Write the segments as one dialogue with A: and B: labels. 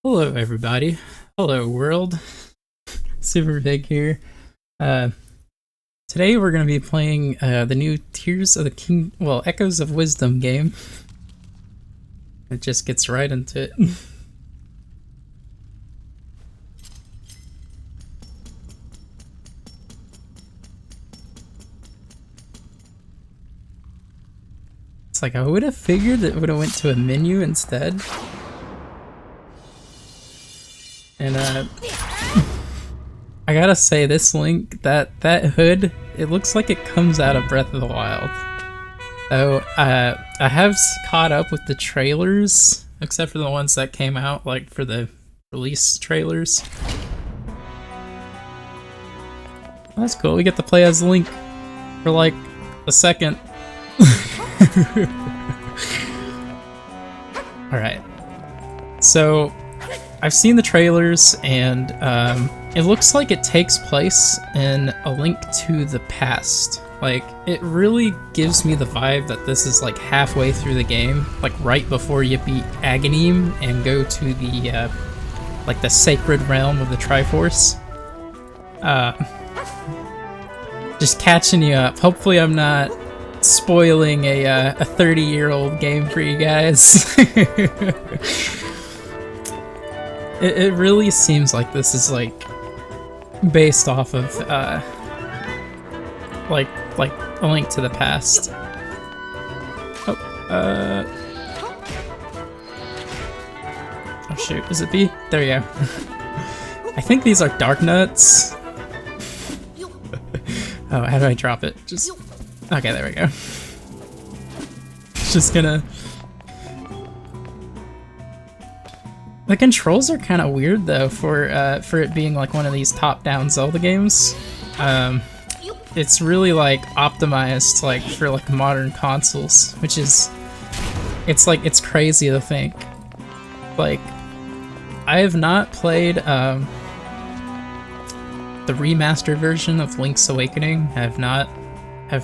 A: Hello, everybody. Hello, world. Super Big here. Uh, Today we're going to be playing the new Tears of the King, well, Echoes of Wisdom game. It just gets right into it. It's like I would have figured that it would have went to a menu instead. And I gotta say, this Link, that hood, it looks like it comes out of Breath of the Wild. So I have caught up with the trailers, except for the ones that came out, like for the release trailers. That's cool. We get to play as Link for like a second. All right. So I've seen the trailers, and it looks like it takes place in A Link to the Past. Like, it really gives me the vibe that this is like halfway through the game, like right before you beat Aghanim and go to the like the sacred realm of the Triforce. Just catching you up. Hopefully, I'm not spoiling a 30-year-old game for you guys. It really seems like this is like based off of like A Link to the Past. Oh shoot, is it B? There you go. I think these are dark nuts. Oh, how do I drop it? Just okay, there we go. Just gonna. The controls are kind of weird though for it being like one of these top-down Zelda games. It's really like optimized like for like modern consoles, which is it's crazy to think. Like, I have not played the remastered version of Link's Awakening. I've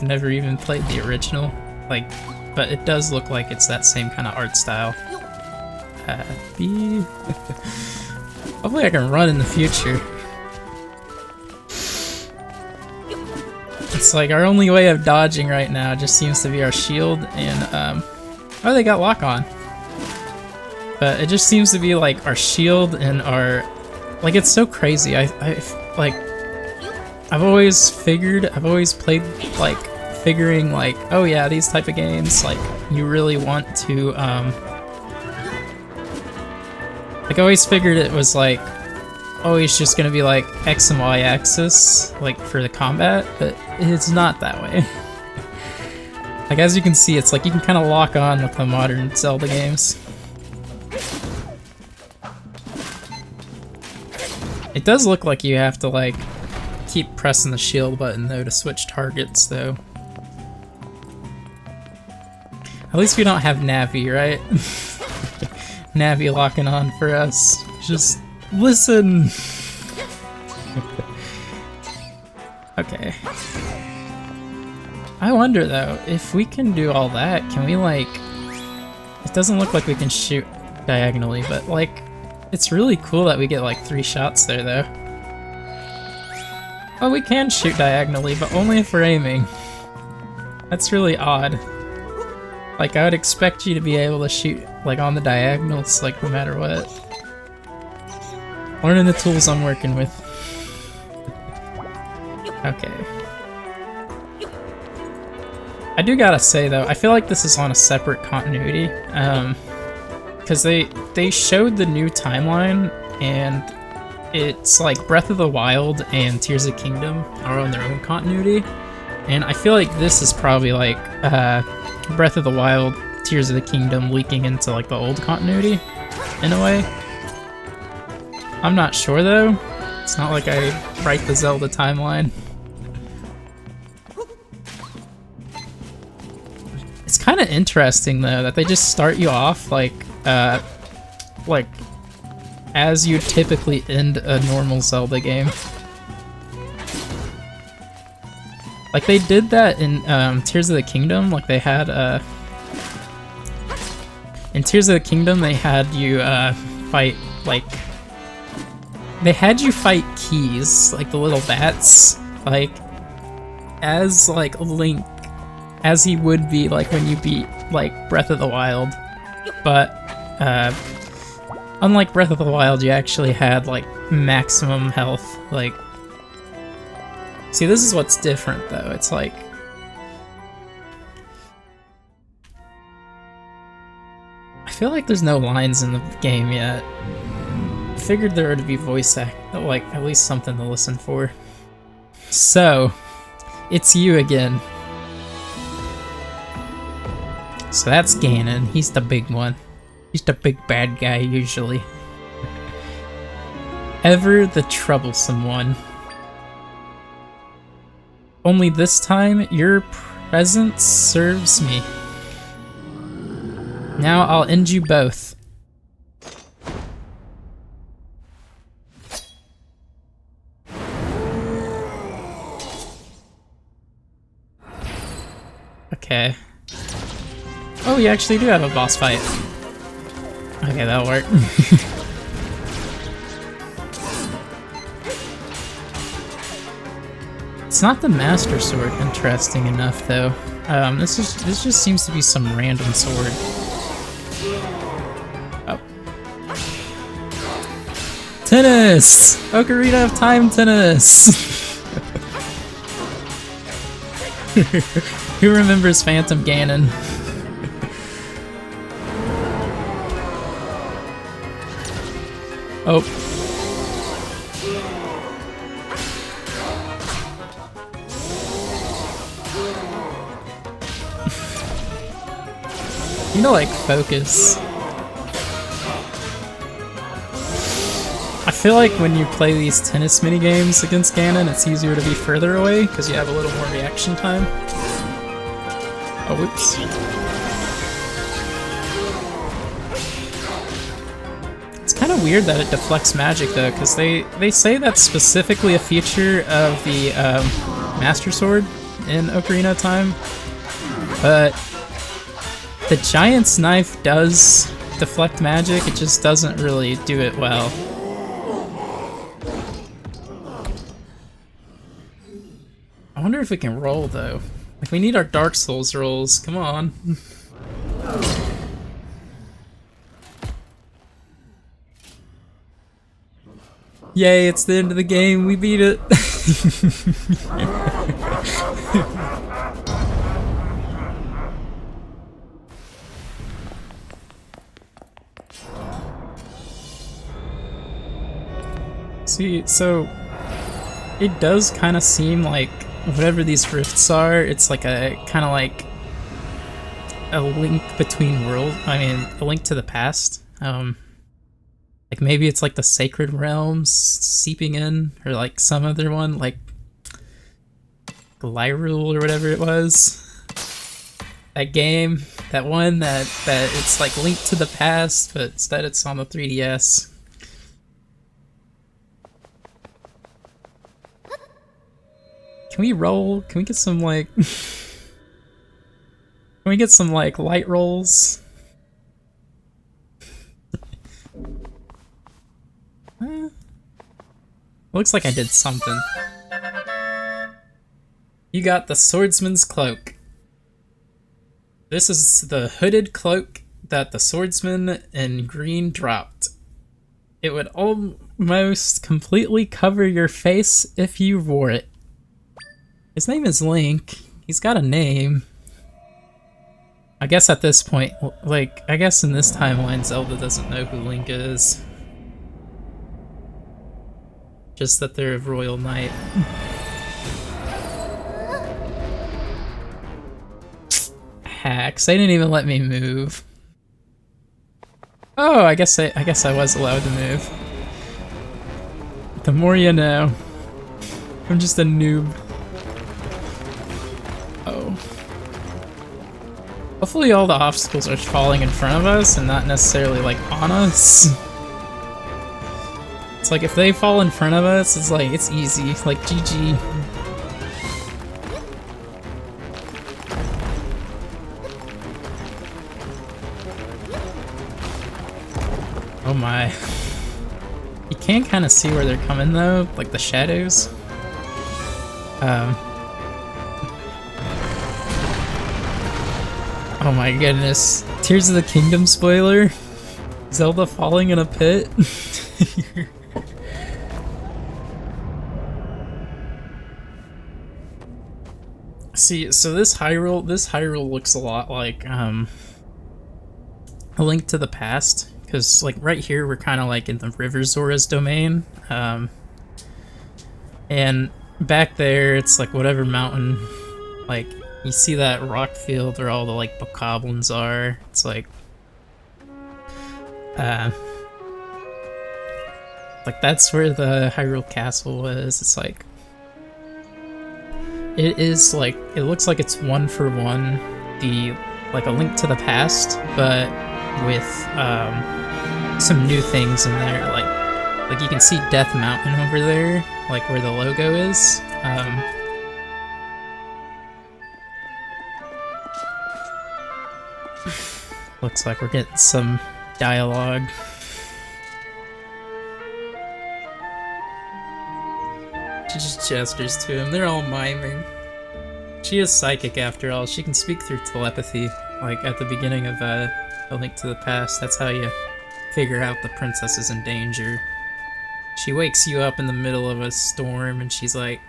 A: never even played the original. Like, but it does look like it's that same kind of art style. B. Hopefully I can run in the future. It's like our only way of dodging right now just seems to be our shield and oh, they got lock on. But it just seems to be like our shield and our, like, it's so crazy. I've always played like figuring like, oh yeah, these type of games, like you really want to like, I always figured it was like always just gonna be like X and Y axis, like for the combat, but it's not that way. Like, as you can see, it's like you can kind of lock on with the modern Zelda games. It does look like you have to like keep pressing the shield button though to switch targets though. At least we don't have Navi, right? Navi locking on for us. Just listen. Okay. I wonder though, if we can do all that, can we like... It doesn't look like we can shoot diagonally, but like, it's really cool that we get like 3 shots there though. Oh, we can shoot diagonally, but only if we're aiming. That's really odd. Like, I would expect you to be able to shoot like on the diagonals, like no matter what. Learning the tools I'm working with. Okay. I do gotta say though, I feel like this is on a separate continuity, because they showed the new timeline, and it's like Breath of the Wild and Tears of the Kingdom are on their own continuity, and I feel like this is probably like Breath of the Wild, Tears of the Kingdom leaking into like the old continuity, in a way. I'm not sure though. It's not like I write the Zelda timeline. It's kind of interesting though that they just start you off like as you typically end a normal Zelda game. Like, they did that in Tears of the Kingdom. Like, they had in Tears of the Kingdom they had you fight, like... They had you fight keys, like the little bats, like, as, like, Link, as he would be, like, when you beat, like, Breath of the Wild. But, unlike Breath of the Wild, you actually had, like, maximum health, like... See, this is what's different, though. It's like... I feel like there's no lines in the game yet. I figured there would be voice act, like, at least something to listen for. So, it's you again. So that's Ganon. He's the big one. He's the big bad guy, usually. Ever the troublesome one. Only this time, your presence serves me. Now I'll end you both. Okay. Oh, you actually do have a boss fight. Okay, that'll work. It's not the Master Sword, interesting enough, though. This just seems to be some random sword. Oh. Tennis! Ocarina of Time tennis! Who remembers Phantom Ganon? Oh. You know, like, focus. I feel like when you play these tennis minigames against Ganon, it's easier to be further away, because you have a little more reaction time. Oh, whoops. It's kind of weird that it deflects magic, though, because they say that's specifically a feature of the Master Sword in Ocarina of Time, but the Giant's Knife does deflect magic, it just doesn't really do it well. I wonder if we can roll, though. Like, we need our Dark Souls rolls, come on. Yay, it's the end of the game, we beat it! See, so it does kind of seem like whatever these rifts are, it's like a kind of like a link between worlds. I mean, a link to the past. Like maybe it's like the Sacred Realms seeping in, or like some other one, like Lyrule or whatever it was. That game, that one that it's like linked to the past, but instead it's on the 3DS. Can we roll? Can we get some, like... Can we get some, like, light rolls? Looks like I did something. You got the Swordsman's Cloak. This is the hooded cloak that the swordsman in green dropped. It would almost completely cover your face if you wore it. His name is Link. He's got a name. I guess at this point, like, I guess in this timeline, Zelda doesn't know who Link is. Just that they're a royal knight. Hacks, they didn't even let me move. Oh, I guess I was allowed to move. The more you know. I'm just a noob. Oh. Hopefully all the obstacles are falling in front of us and not necessarily like on us. It's like if they fall in front of us, it's like, it's easy, like GG. Oh my. You can kind of see where they're coming though, like the shadows. Oh my goodness. Tears of the Kingdom spoiler? Zelda falling in a pit? See, so this Hyrule looks a lot like A Link to the Past, because like right here we're kind of like in the River Zora's domain, and back there it's like whatever mountain, like you see that rock field where all the like bokoblins are. It's like that's where the Hyrule Castle was. It's like it is like it looks like it's one for one the like A Link to the Past, but with some new things in there. Like you can see Death Mountain over there, like where the logo is. Looks like we're getting some dialogue. She just gestures to him. They're all miming. She is psychic after all. She can speak through telepathy. Like at the beginning of A Link to the Past, that's how you figure out the princess is in danger. She wakes you up in the middle of a storm and she's like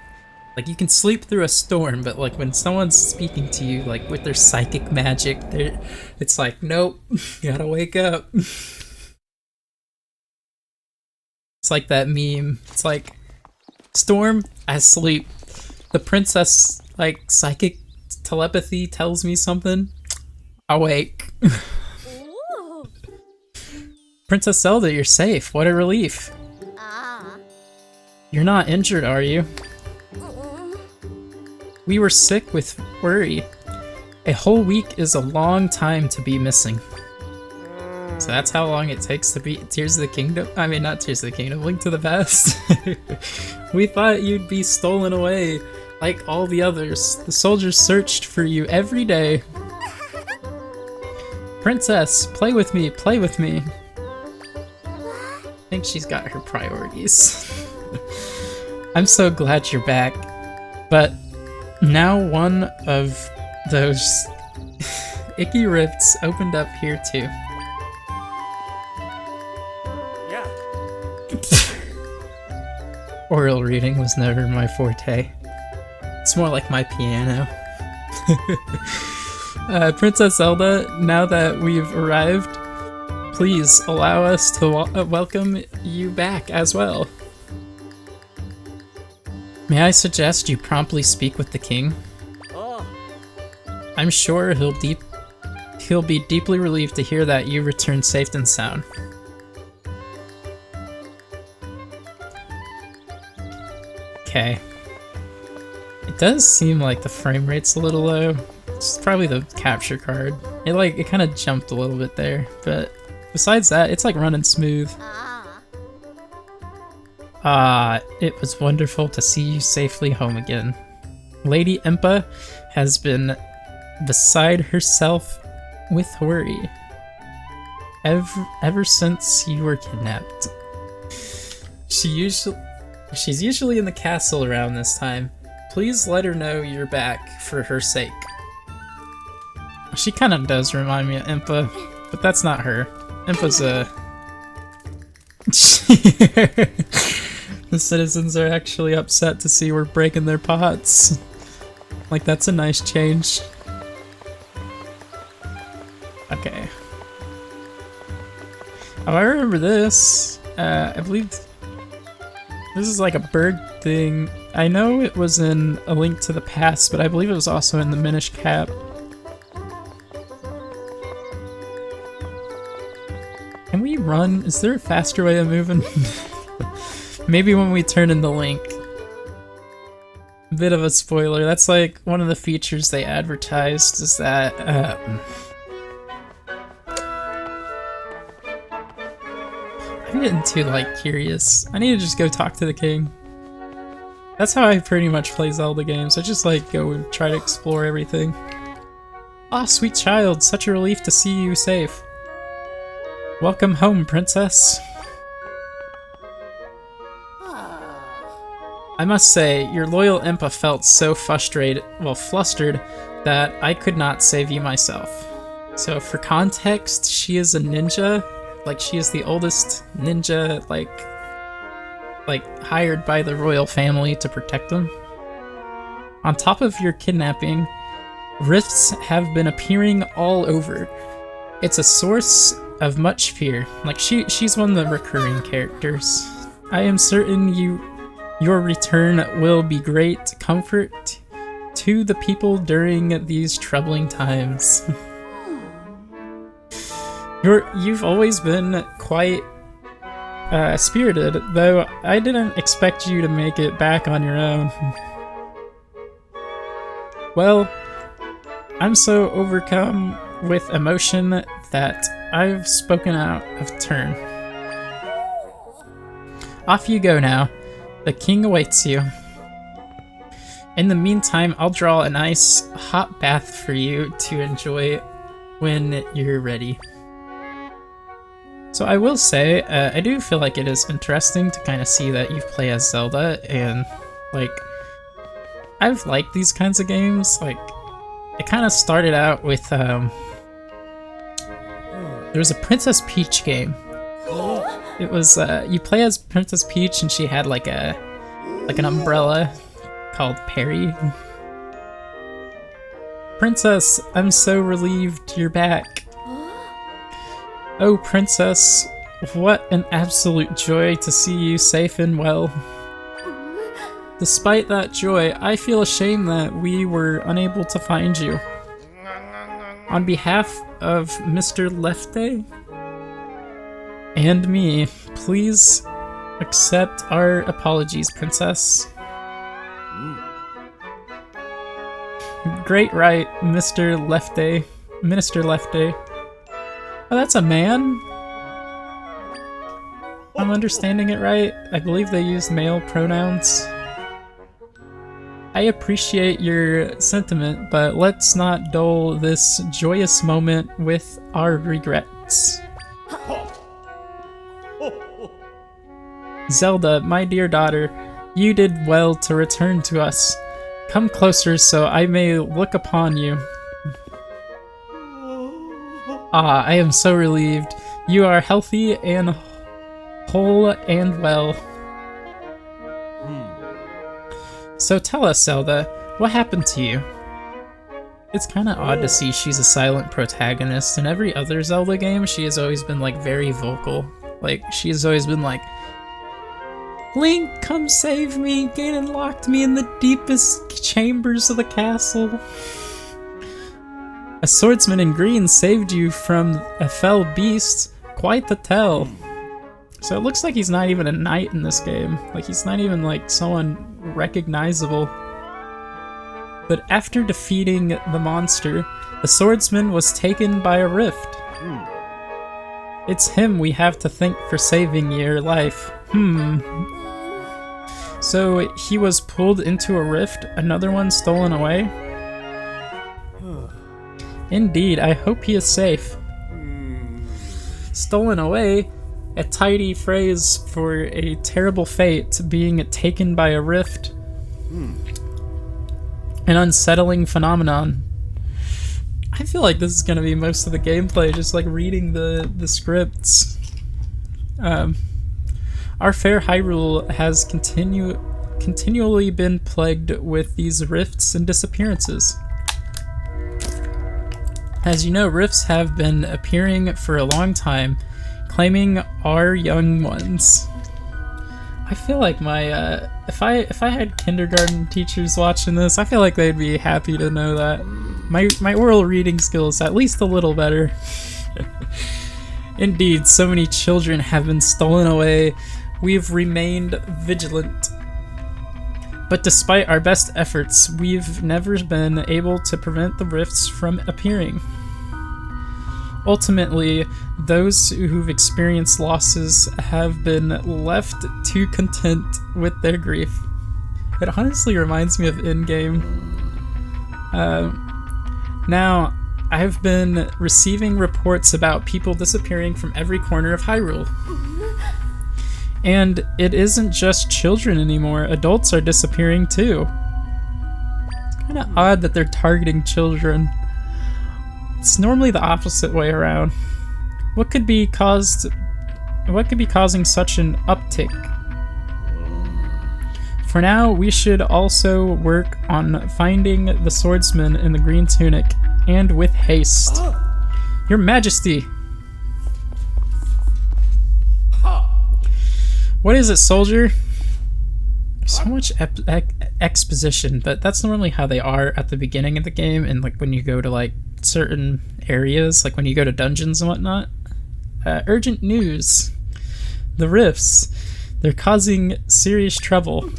A: you can sleep through a storm, but like when someone's speaking to you like with their psychic magic, it's like, nope, you gotta wake up. It's like that meme. It's like, storm, I sleep. The princess, like, psychic telepathy tells me something. Awake. Princess Zelda, you're safe. What a relief. You're not injured, are you? We were sick with worry. A whole week is a long time to be missing. So that's how long it takes to beat Tears of the Kingdom? I mean, not Tears of the Kingdom, Link to the Past. We thought you'd be stolen away like all the others. The soldiers searched for you every day. Princess, play with me, play with me. I think she's got her priorities. I'm so glad you're back. But now one of those icky rifts opened up here too.
B: Yeah.
A: Oral reading was never my forte. It's more like my piano. Princess Zelda, now that we've arrived, please allow us to welcome you back as well. May I suggest you promptly speak with the king?
B: Oh.
A: I'm sure he'll be deeply relieved to hear that you returned safe and sound. Okay. It does seem like the frame rate's a little low. It's probably the capture card. It kind of jumped a little bit there, but besides that, it's like running smooth. It was wonderful to see you safely home again. Lady Impa has been beside herself with worry ever since you were kidnapped. She's usually in the castle around this time. Please let her know you're back for her sake. She kind of does remind me of Impa, but that's not her. Impa's The citizens are actually upset to see we're breaking their pots. Like, that's a nice change. Okay. Oh, I remember this. I believe this is like a bird thing. I know it was in A Link to the Past, but I believe it was also in the Minish Cap. Can we run? Is there a faster way of moving? Maybe when we turn into Link. Bit of a spoiler. That's like one of the features they advertised is that I'm getting too like curious. I need to just go talk to the king. That's how I pretty much play Zelda games. I just like go and try to explore everything. Ah, sweet child, such a relief to see you safe. Welcome home, princess. I must say, your loyal Impa felt so flustered that I could not save you myself. So for context, she is a ninja. Like, she is the oldest ninja, like hired by the royal family to protect them. On top of your kidnapping, rifts have been appearing all over. It's a source of much fear. Like, she's one of the recurring characters. I am certain your return will be great comfort to the people during these troubling times. You've always been quite spirited, though I didn't expect you to make it back on your own. Well, I'm so overcome with emotion that I've spoken out of turn. Off you go now. The king awaits you. In the meantime, I'll draw a nice hot bath for you to enjoy when you're ready. So I will say, I do feel like it is interesting to kind of see that you play as Zelda, and like, I've liked these kinds of games. Like, it kind of started out with, there was a Princess Peach game. It was, you play as Princess Peach and she had like an umbrella called Perry. Princess, I'm so relieved you're back. Oh, Princess, what an absolute joy to see you safe and well. Despite that joy, I feel ashamed that we were unable to find you. On behalf of Mr. Lefty and me, please accept our apologies, Princess. Great right, Mr. Lefty. Minister Lefty. Oh, that's a man? I'm understanding it right. I believe they use male pronouns. I appreciate your sentiment, but let's not dull this joyous moment with our regrets. Zelda, my dear daughter, you did well to return to us. Come closer so I may look upon you. Ah, I am so relieved. You are healthy and whole and well. So tell us, Zelda, what happened to you? It's kind of odd to see she's a silent protagonist. In every other Zelda game, she has always been, like, very vocal. Like, she has always been like, Link, come save me! Ganon locked me in the deepest chambers of the castle. A swordsman in green saved you from a fell beast. Quite the tell. So it looks like he's not even a knight in this game. Like, he's not even, like, someone recognizable. But after defeating the monster, the swordsman was taken by a rift. It's him we have to thank for saving your life. So he was pulled into a rift, another one stolen away? Indeed, I hope he is safe. Stolen away? A tidy phrase for a terrible fate, being taken by a rift. An unsettling phenomenon. I feel like this is going to be most of the gameplay, just like reading the scripts. Our fair Hyrule has continually been plagued with these rifts and disappearances. As you know, rifts have been appearing for a long time, claiming our young ones. I feel like my if I had kindergarten teachers watching this, I feel like they'd be happy to know that my oral reading skills at least a little better. Indeed, so many children have been stolen away. We've remained vigilant. But despite our best efforts, we've never been able to prevent the rifts from appearing. Ultimately, those who've experienced losses have been left too content with their grief. It honestly reminds me of in-game. Now, I've been receiving reports about people disappearing from every corner of Hyrule. And it isn't just children anymore, adults are disappearing too. It's kind of odd that they're targeting children. It's normally the opposite way around. What could be causing such an uptick? For now, we should also work on finding the swordsman in the green tunic, and with haste. Your Majesty! What is it, soldier? So much exposition, but that's normally how they are at the beginning of the game, and like when you go to like certain areas, like when you go to dungeons and whatnot. Urgent news. The rifts. They're causing serious trouble.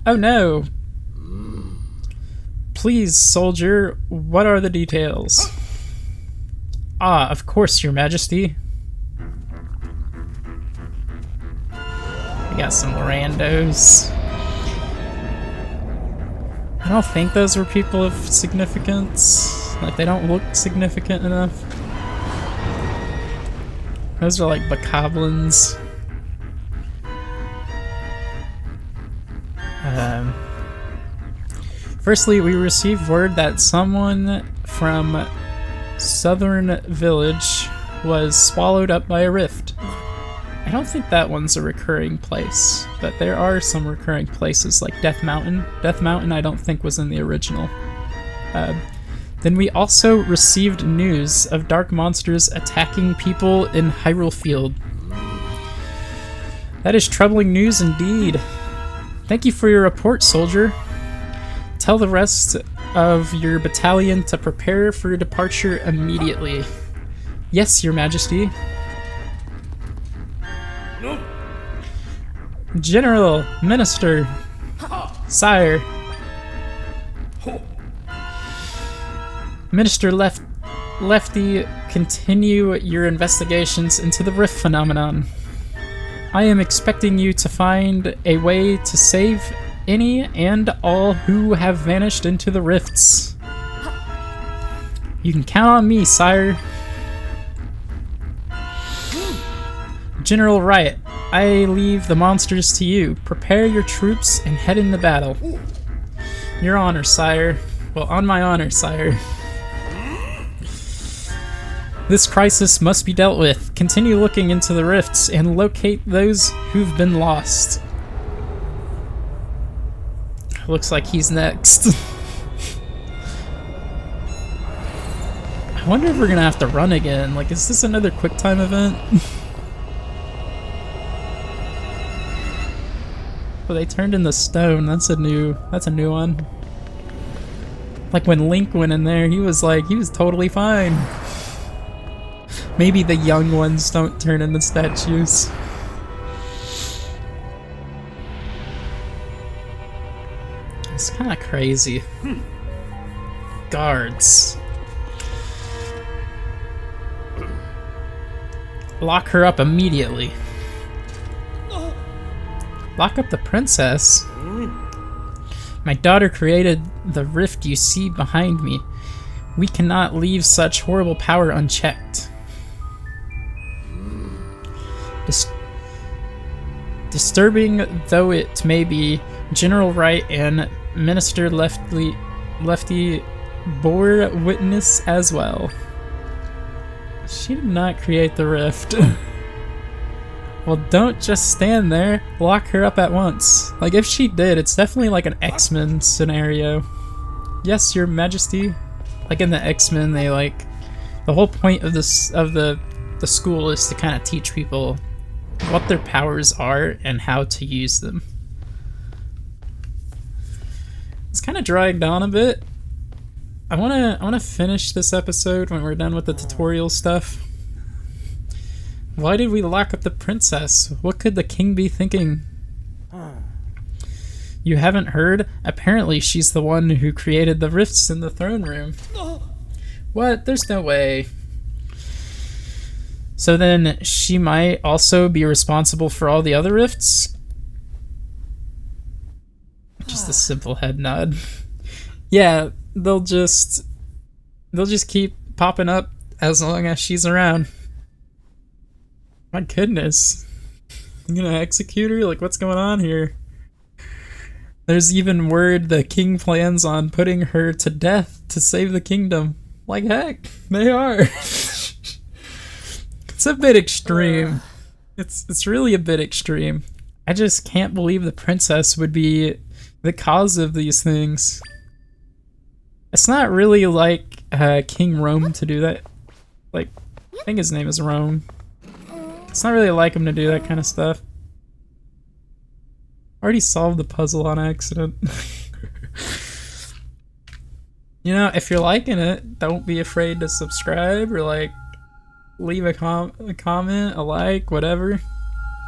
A: Oh no. Please, soldier, what are the details? Ah, of course, Your Majesty. We got some randos. I don't think those were people of significance. Like, they don't look significant enough. Those are like bokoblins. Firstly, we received word that someone from Southern Village was swallowed up by a rift. I don't think that one's a recurring place, but there are some recurring places like Death Mountain. Death Mountain I don't think was in the original. Then we also received news of dark monsters attacking people in Hyrule Field. That is troubling news indeed. Thank you for your report, soldier. Tell the rest of your battalion to prepare for departure immediately. Yes, Your Majesty. General, Minister, Sire. Minister Lefty, continue your investigations into the rift phenomenon. I am expecting you to find a way to save any and all who have vanished into the rifts. You can count on me, sire. General Riot, I leave the monsters to you. Prepare your troops and head into battle. Your honor, sire. Well, on my honor, sire. This crisis must be dealt with. Continue looking into the rifts and locate those who've been lost. Looks like he's next. I wonder if we're gonna have to run again. Like, is this another QuickTime event? Well, they turned into stone. That's a new one. Like when Link went in there, he was totally fine. Maybe the young ones don't turn into statues. It's kind of crazy. Guards. Lock her up immediately. Lock up the princess? My daughter created the rift you see behind me. We cannot leave such horrible power unchecked. Disturbing though it may be, General Wright and Minister Lefty bore witness as well. She did not create the rift. Well, don't just stand there. Lock her up at once. Like, if she did, it's definitely like an X-Men scenario. Yes, Your Majesty. Like in the X-Men, they like... The whole point of this the school is to kind of teach people what their powers are and how to use them. It's kind of dragged on a bit. I wanna finish this episode when we're done with the tutorial stuff. Why did we lock up the princess? What could the king be thinking? You haven't heard? Apparently she's the one who created the rifts in the throne room. What? There's no way. So then she might also be responsible for all the other rifts? Just a simple head nod. Yeah, they'll just They'll just keep popping up as long as she's around. My goodness. I'm gonna execute her? Like, what's going on here? There's even word the king plans on putting her to death to save the kingdom. Like, heck, they are. It's a bit extreme. It's really a bit extreme. I just can't believe the princess would be the cause of these things. It's not really like King Rome to do that. Like, I think his name is Rome. It's not really like him to do that kind of stuff. Already solved the puzzle on accident. You know, if you're liking it, don't be afraid to subscribe or like leave a comment, a like, whatever.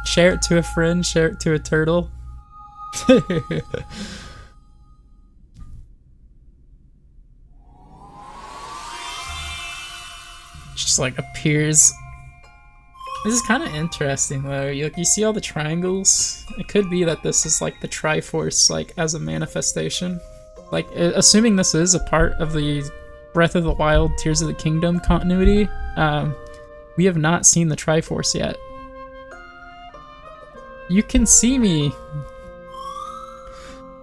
A: Share it to a friend, share it to a turtle. Just like appears. This is kind of interesting though. You see all the triangles? It could be that this is like the Triforce, like as a manifestation. Like, assuming this is a part of the Breath of the Wild, Tears of the Kingdom continuity, we have not seen the Triforce yet. You can see me.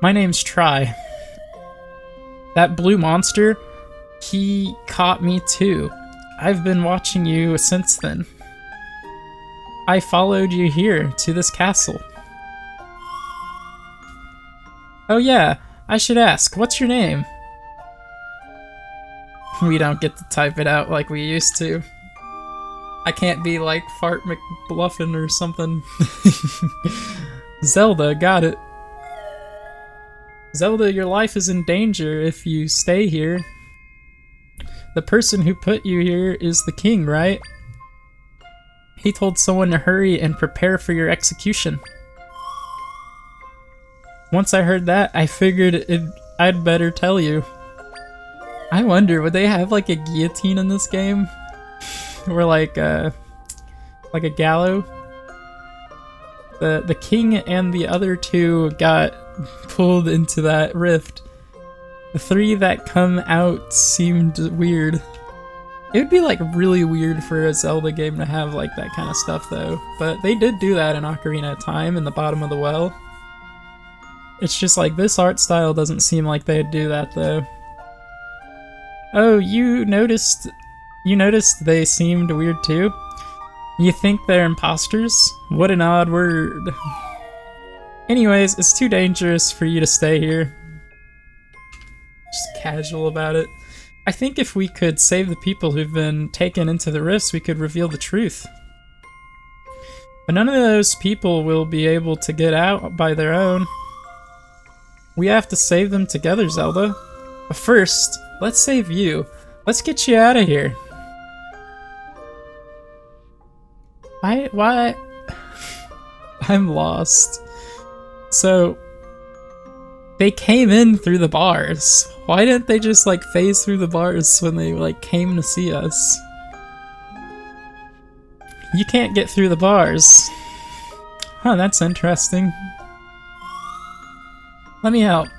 A: My name's Tri. That blue monster, he caught me too. I've been watching you since then. I followed you here to this castle. Oh yeah, I should ask, what's your name? We don't get to type it out like we used to. I can't be like Fart McBluffin or something. Zelda, got it. Zelda, your life is in danger if you stay here. The person who put you here is the king, right? He told someone to hurry and prepare for your execution. Once I heard that, I figured I'd better tell you. I wonder, would they have like a guillotine in this game? Or like a gallows? The king and the other two got pulled into that rift. The three that come out seemed weird. It would be like really weird for a Zelda game to have like that kind of stuff though. But they did do that in Ocarina of Time in the bottom of the well. It's just like this art style doesn't seem like they'd do that though. Oh, you noticed they seemed weird too? You think they're imposters? What an odd word. Anyways, it's too dangerous for you to stay here. Just casual about it. I think if we could save the people who've been taken into the rifts, we could reveal the truth. But none of those people will be able to get out by their own. We have to save them together, Zelda. But first, let's save you. Let's get you out of here. Why? I'm lost. So, they came in through the bars. Why didn't they just like phase through the bars when they like came to see us? You can't get through the bars. Huh, that's interesting. Let me help.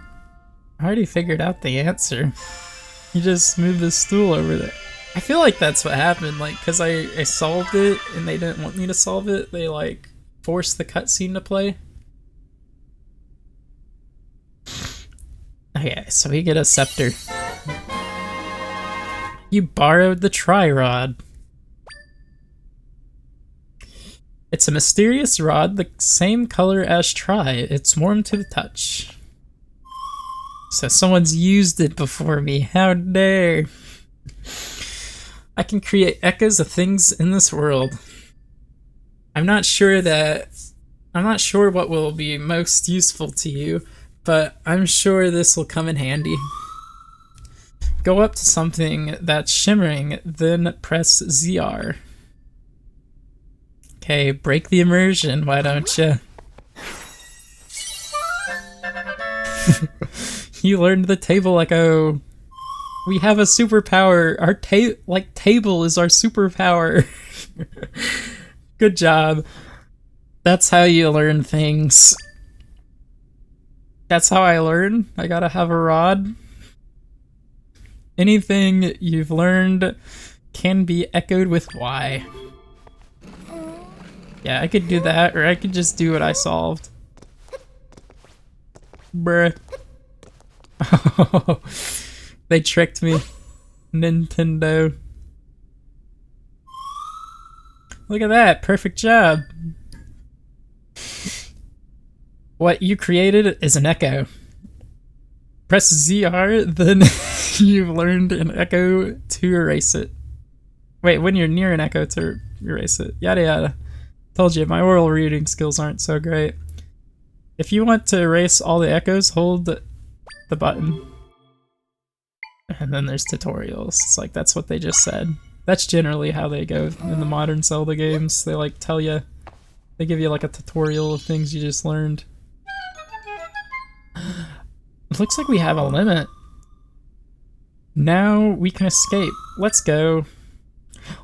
A: I already figured out the answer. You just move the stool over there. I feel like that's what happened, like, cause I solved it and they didn't want me to solve it. They like forced the cutscene to play. Okay, so we get a scepter. You borrowed the tri-rod. It's a mysterious rod, the same color as Tri. It's warm to the touch. So someone's used it before me. How dare! I can create echoes of things in this world. I'm not sure what will be most useful to you, but I'm sure this will come in handy. Go up to something that's shimmering, then press ZR. Okay, break the immersion, why don't you? You learned the table echo. We have a superpower. Our table is our superpower. Good job. That's how you learn things. That's how I learn. I gotta have a rod. Anything you've learned can be echoed with Y. Yeah, I could do that, or I could just do what I solved. Bruh. They tricked me. Nintendo. Look at that, perfect job. What you created is an echo. Press ZR, then you've learned an echo to erase it. Wait, when you're near an echo to erase it. Yada yada. Told you, my oral reading skills aren't so great. If you want to erase all the echoes, hold the button. And then there's tutorials. It's like, that's what they just said. That's generally how they go in the modern Zelda games. They like tell you, they give you like a tutorial of things you just learned. It looks like we have a limit. Now we can escape. Let's go.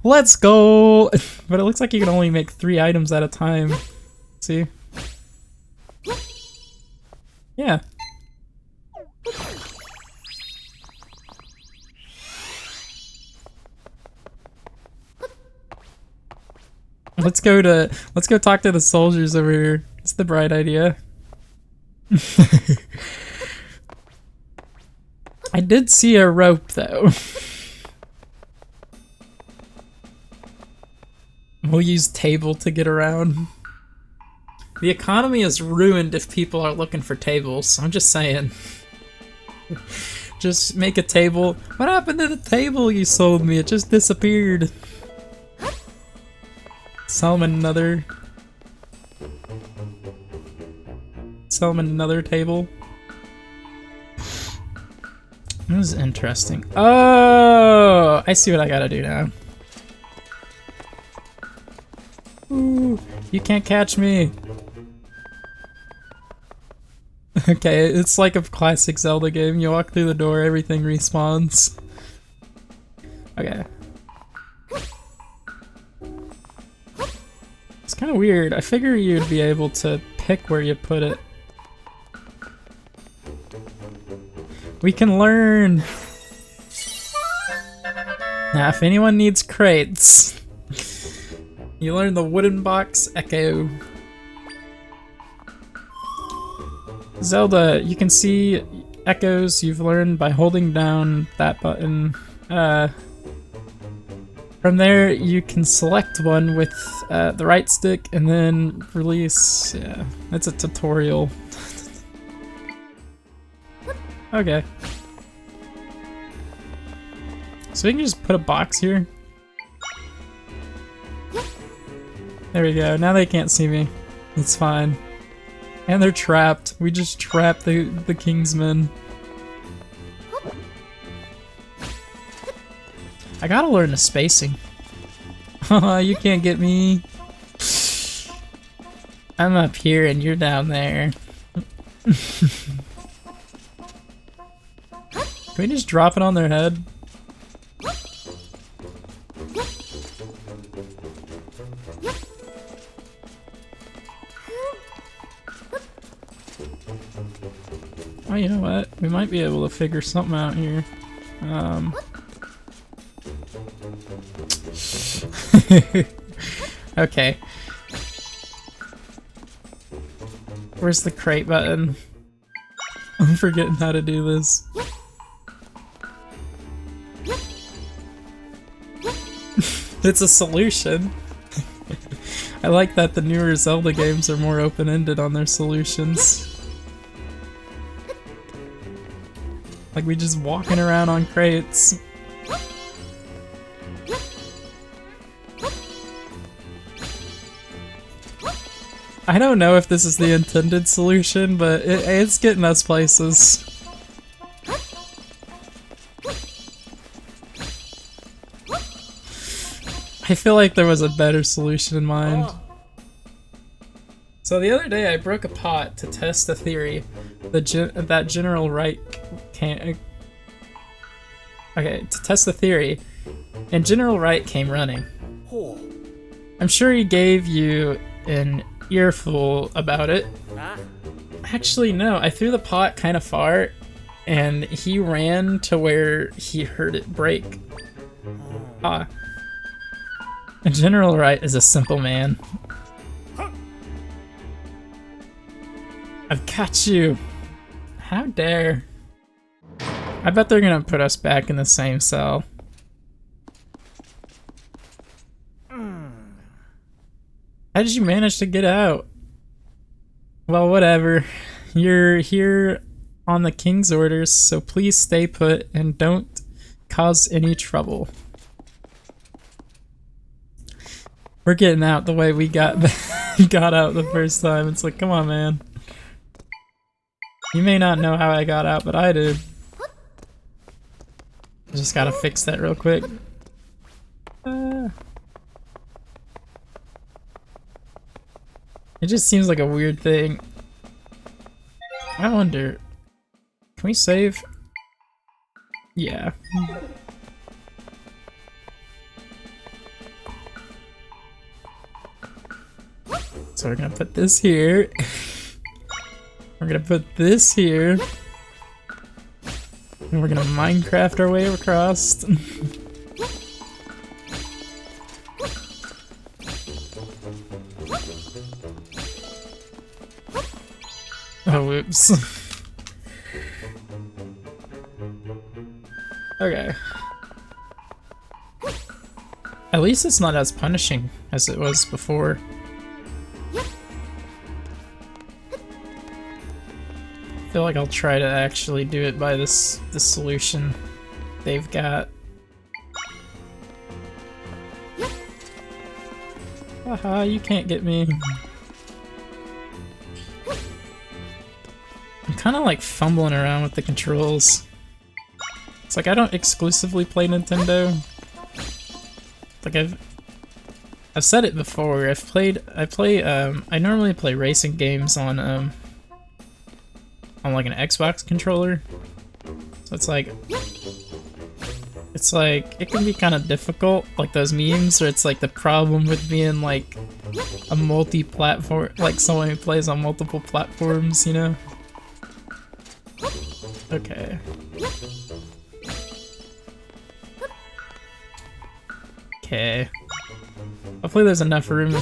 A: Let's go! But it looks like you can only make 3 items at a time. See? Yeah. Let's go talk to the soldiers over here. It's the bright idea. I did see a rope though. We'll use table to get around. The economy is ruined if people are looking for tables. I'm just saying. Just make a table. What happened to the table you sold me? It just disappeared. Sell him another. Sell him another table. This is interesting. Oh, I see what I gotta do now. Ooh, you can't catch me. Okay, it's like a classic Zelda game. You walk through the door, everything respawns. Okay. It's kind of weird. I figure you'd be able to pick where you put it. We can learn! Now, if anyone needs crates, you learn the wooden box echo. Zelda, you can see echoes you've learned by holding down that button. From there, you can select one with the right stick and then release. Yeah, that's a tutorial. Okay. So we can just put a box here. There we go. Now they can't see me. It's fine. And they're trapped. We just trapped the Kingsmen. I gotta learn the spacing. Haha, you can't get me. I'm up here and you're down there. Can we just drop it on their head? Oh, you know what? We might be able to figure something out here. Okay. Where's the crate button? I'm forgetting how to do this. It's a solution. I like that the newer Zelda games are more open-ended on their solutions. Like we just walking around on crates. I don't know if this is the intended solution, but it's getting us places. I feel like there was a better solution in mind. So the other day I broke a pot to test a theory that General Wright can't... Okay, to test the theory, and General Wright came running. I'm sure he gave you an earful about it. Actually, no, I threw the pot kind of far, and he ran to where he heard it break. Ah. General Wright is a simple man. I've got you. How dare. I bet they're gonna put us back in the same cell. How did you manage to get out? Well, whatever. You're here on the king's orders, so please stay put and don't cause any trouble. We're getting out the way we got out the first time. It's like, come on, man. You may not know how I got out, but I did. I just gotta fix that real quick. It just seems like a weird thing. I wonder, can we save? Yeah. So we're gonna put this here. We're gonna put this here. And we're gonna Minecraft our way across. Oh, whoops. Okay. At least it's not as punishing as it was before. I feel like I'll try to actually do it by this solution they've got. Haha, you can't get me. I'm kind of like fumbling around with the controls. It's like I don't exclusively play Nintendo. Like I've said it before. I normally play racing games on like an Xbox controller. So it's like it can be kind of difficult, like those memes where it's like the problem with being like a multi-platform, like someone who plays on multiple platforms, you know? Okay. Okay. Hopefully there's enough room.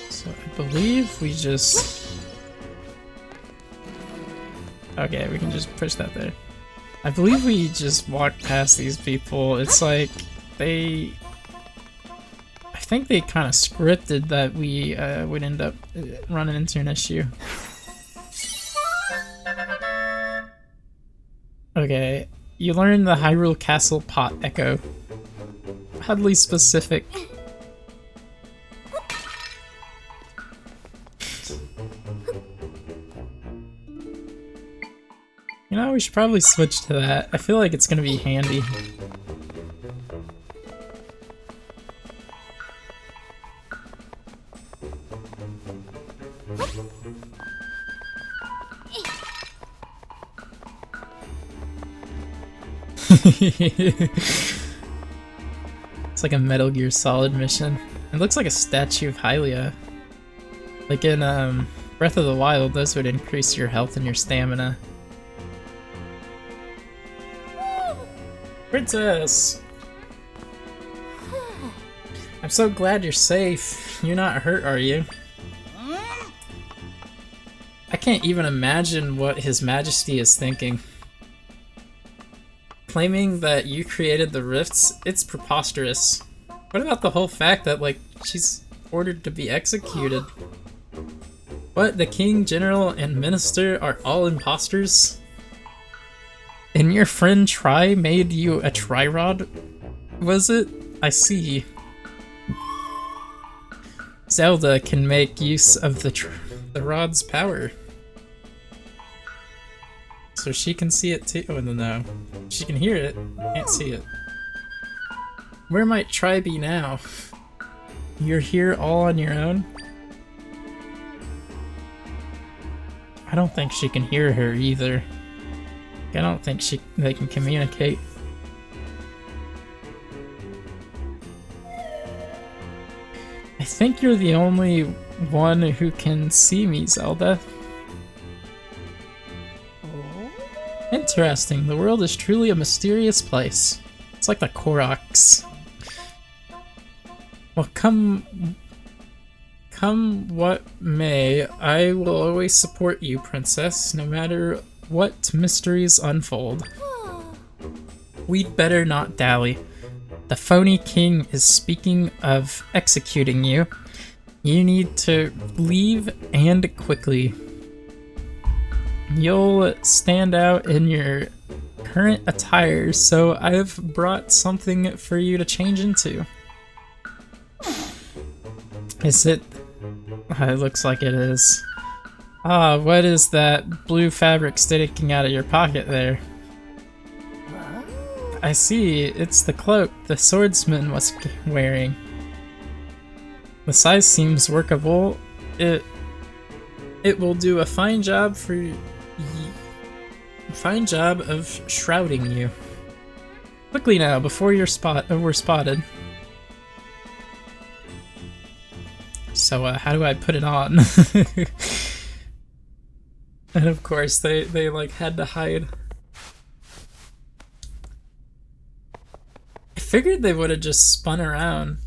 A: So I believe we just... Okay, we can just push that there. I believe we just walked past these people. It's like I think they kind of scripted that we would end up running into an issue. Okay, you learned the Hyrule Castle pot echo. Oddly specific. You know, we should probably switch to that. I feel like it's gonna be handy. It's like a Metal Gear Solid mission. It looks like a statue of Hylia. Like in Breath of the Wild, those would increase your health and your stamina. Princess! I'm so glad you're safe. You're not hurt, are you? I can't even imagine what His Majesty is thinking. Claiming that you created the rifts, it's preposterous. What about the whole fact that, like, she's ordered to be executed? What, the king, general, and minister are all imposters? And your friend Tri made you a Tri-Rod? Was it? I see. Zelda can make use of the rod's power. So she can see it too? Oh, no. She can hear it, can't see it. Where might Tri be now? You're here all on your own? I don't think she can hear her either. I don't think they can communicate. I think you're the only one who can see me, Zelda. Interesting. The world is truly a mysterious place. It's like the Koroks. Well, come what may, I will always support you, Princess, no matter what mysteries unfold. We'd better not dally. The phony king is speaking of executing you. You need to leave, and quickly. You'll stand out in your current attire, so I've brought something for you to change into. Is it? It looks like it is. Ah, what is that blue fabric sticking out of your pocket there? I see, it's the cloak the swordsman was wearing. The size seems workable. It will do a fine job of shrouding you. Quickly now, before we're spotted. So how do I put it on? And of course they like had to hide. I figured they would have just spun around.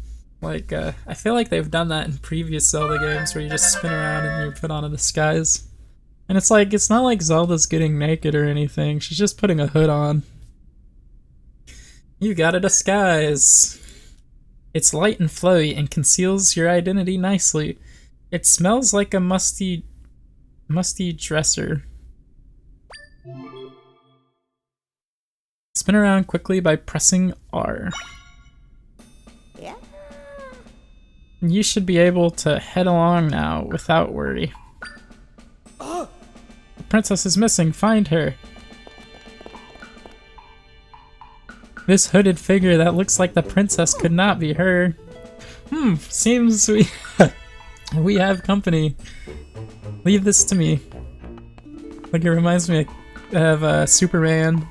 A: Like I feel like they've done that in previous Zelda games where you just spin around and you put on a disguise. And it's like, it's not like Zelda's getting naked or anything, she's just putting a hood on. You got a disguise. It's light and flowy and conceals your identity nicely. It smells like a musty dresser. Spin around quickly by pressing R.
C: Yeah.
A: You should be able to head along now without worry. The princess is missing, find her. This hooded figure that looks like the princess could not be her. Seems we have company. Leave this to me. Like, it reminds me of Superman.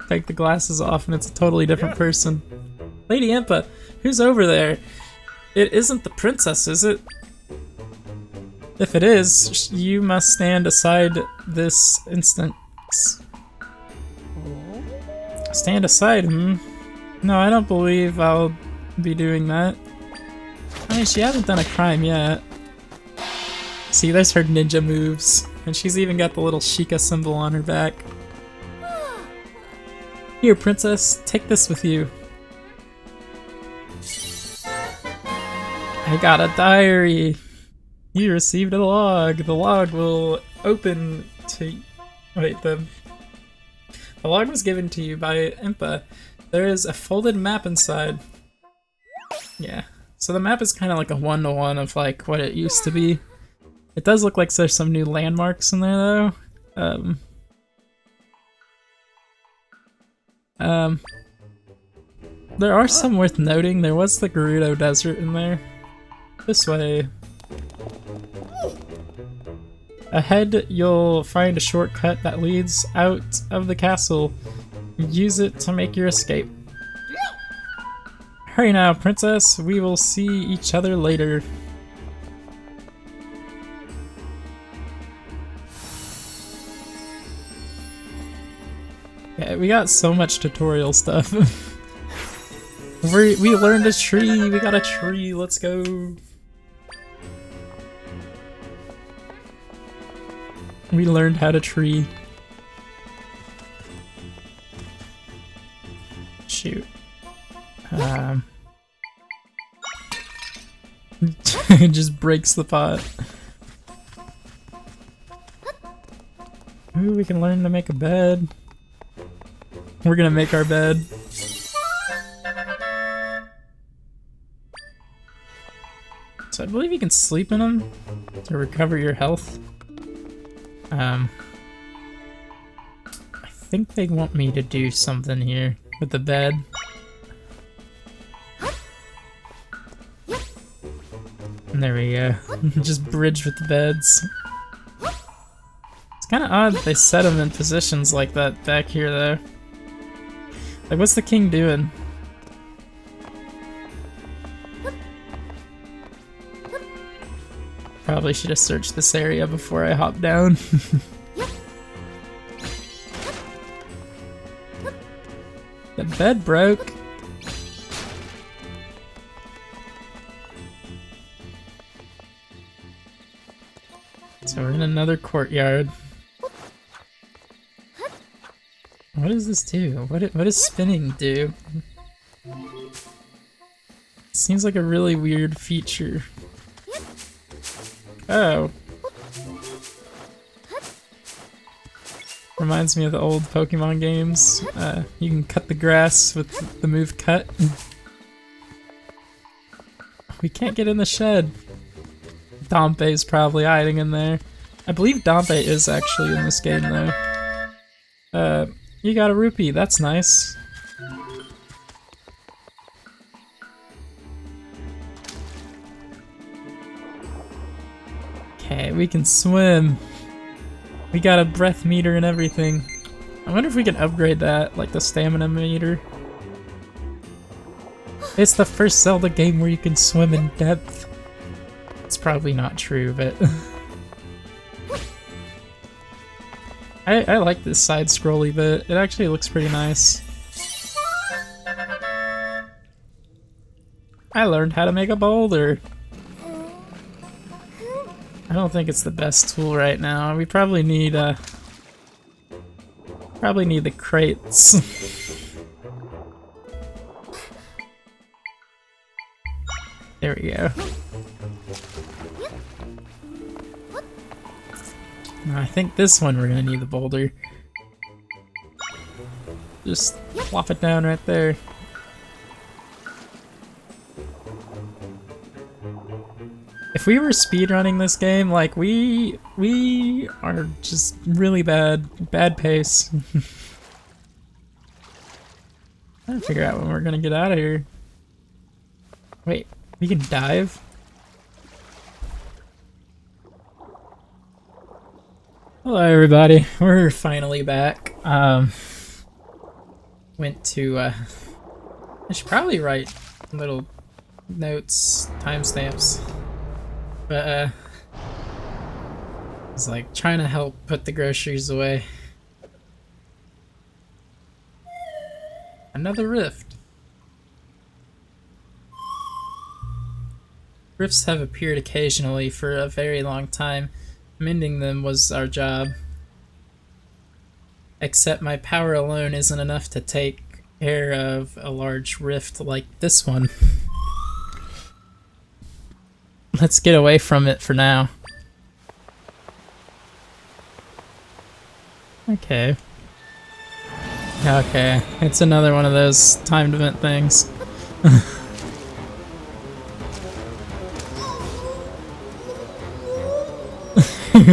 A: Take the glasses off and it's a totally different person. Lady Impa, who's over there? It isn't the princess, is it? If it is, you must stand aside this instant. Stand aside, No, I don't believe I'll be doing that. I mean, she hasn't done a crime yet. See, there's her ninja moves. And she's even got the little Sheikah symbol on her back. Here, princess, take this with you. I got a diary. You received a log. The log will open to... Wait, the log was given to you by Impa. There is a folded map inside. Yeah. So the map is kind of like a one-to-one of like what it used to be. It does look like there's some new landmarks in there though. There are some worth noting. There was the Gerudo Desert in there. This way. Ahead, you'll find a shortcut that leads out of the castle. Use it to make your escape. Hurry now, princess. We will see each other later. Yeah, we got so much tutorial stuff. We learned a tree. We got a tree. Let's go. We learned how to tree. Shoot. It just breaks the pot. Ooh, we can learn to make a bed. We're gonna make our bed. So I believe you can sleep in them to recover your health. I think they want me to do something here with the bed. And there we go. Just bridge with the beds. It's Kind of odd they set him in positions like that back here, though. Like, what's the king doing? Probably should have searched this area before I hopped down. The bed broke. So we're in another courtyard. What does this do? What does spinning do? Seems like a really weird feature. Oh. Reminds me of the old Pokemon games. You can cut the grass with the move cut. We can't get in the shed. Dompe's probably hiding in there. I believe Dompe is actually in this game though. You got a rupee, that's nice. Okay, we can swim. We got a breath meter and everything. I wonder if we can upgrade that, like the stamina meter. It's the first Zelda game where you can swim in depth. It's probably not true, but... I like this side-scrolly bit. It actually looks pretty nice. I learned how to make a boulder. I don't think it's the best tool right now. We probably need the crates. There we go. I think this one we're gonna need the boulder. Just plop it down right there. If we were speedrunning this game, like we are just really bad pace. Trying to figure out when we're gonna get out of here. Wait, we can dive? Hello everybody, we're finally back. Went to I should probably write little notes, timestamps. But it's like trying to help put the groceries away. Another rift. Rifts have appeared occasionally for a very long time. Mending them was our job. Except my power alone isn't enough to take care of a large rift like this one. Let's get away from it for now. Okay. Okay, it's another one of those timed event things. I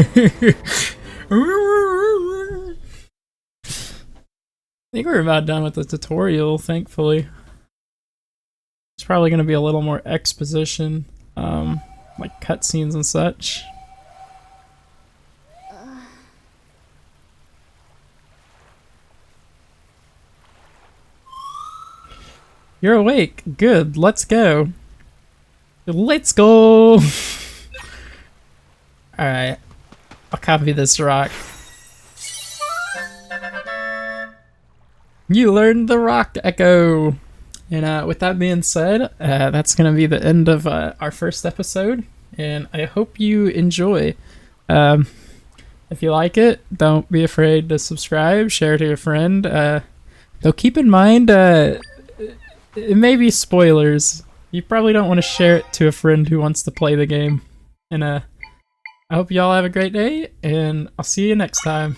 A: think we're about done with the tutorial, thankfully. It's probably going to be a little more exposition, like cutscenes and such. You're awake. Good. Let's go. Let's go! Alright. I'll copy this rock. You learned the rock echo! And with that being said, that's going to be the end of our first episode. And I hope you enjoy. If you like it, don't be afraid to subscribe, share to a friend. Though keep in mind, it may be spoilers. You probably don't want to share it to a friend who wants to play the game. And I hope y'all have a great day, and I'll see you next time.